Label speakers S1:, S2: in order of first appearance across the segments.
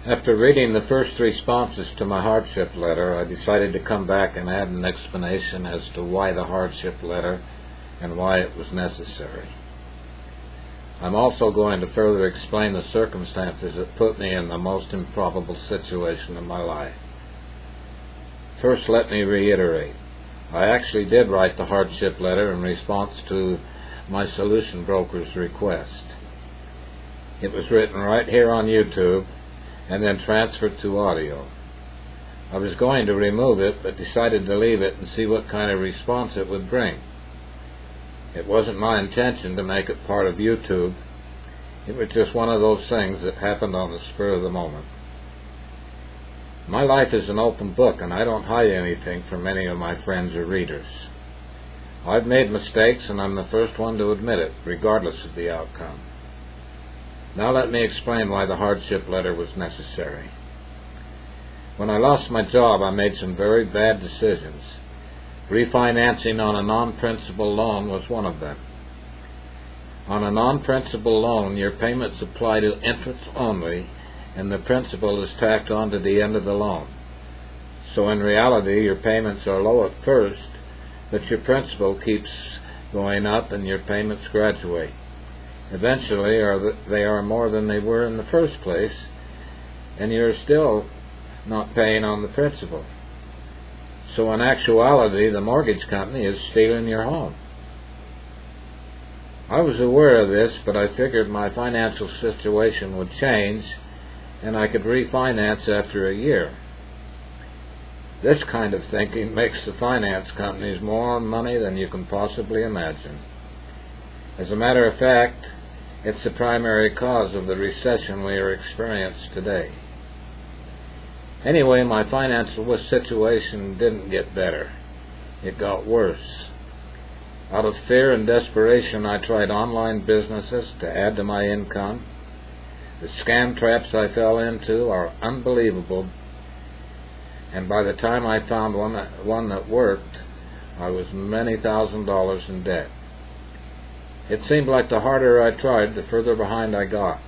S1: After reading the first responses to my hardship letter, I decided to come back and add an explanation as to why the hardship letter and why it was necessary. I'm also going to further explain the circumstances that put me in the most improbable situation of my life. First, let me reiterate. I actually did write the hardship letter in response to my solution broker's request. It was written right here on YouTube and then transferred to audio. I was going to remove it, but decided to leave it and see what kind of response it would bring. It wasn't my intention to make it part of YouTube. It was just one of those things that happened on the spur of the moment. My life is an open book, and I don't hide anything from any of my friends or readers. I've made mistakes, and I'm the first one to admit it, regardless of the outcome. Now let me explain why the hardship letter was necessary. When I lost my job, I made some very bad decisions. Refinancing on a non-principal loan was one of them. On a non-principal loan, your payments apply to interest only, and the principal is tacked on to the end of the loan. So in reality, your payments are low at first, but your principal keeps going up and your payments graduate. Eventually, they are more than they were in the first place, and you're still not paying on the principal. So in actuality, the mortgage company is stealing your home. I was aware of this, but I figured my financial situation would change and I could refinance after a year. This kind of thinking makes the finance companies more money than you can possibly imagine. As a matter of fact, it's the primary cause of the recession we are experiencing today. Anyway, my financial situation didn't get better. It got worse. Out of fear and desperation, I tried online businesses to add to my income. The scam traps I fell into are unbelievable, and by the time I found one that worked, I was many $1,000s in debt. It seemed like the harder I tried, the further behind I got.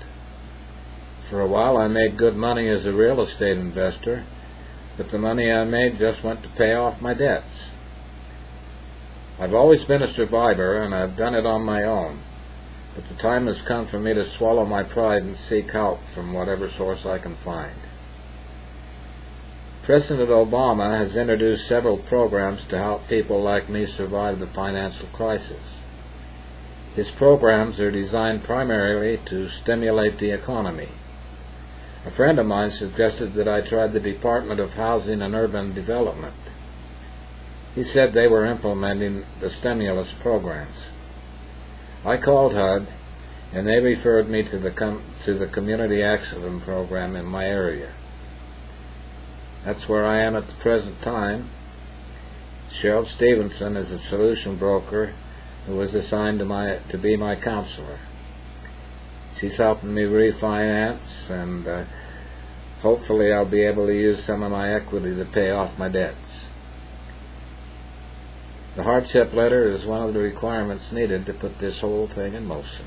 S1: For a while I made good money as a real estate investor, but the money I made just went to pay off my debts. I've always been a survivor, and I've done it on my own, but the time has come for me to swallow my pride and seek help from whatever source I can find. President Obama has introduced several programs to help people like me survive the financial crisis. His programs are designed primarily to stimulate the economy. A friend of mine suggested that I try the Department of Housing and Urban Development. He said they were implementing the stimulus programs. I called HUD, and they referred me to the Community Action Program in my area. That's where I am at the present time. Cheryl Stevenson is a solution broker who was assigned to be my counselor. She's helping me refinance, and hopefully I'll be able to use some of my equity to pay off my debts. The hardship letter is one of the requirements needed to put this whole thing in motion.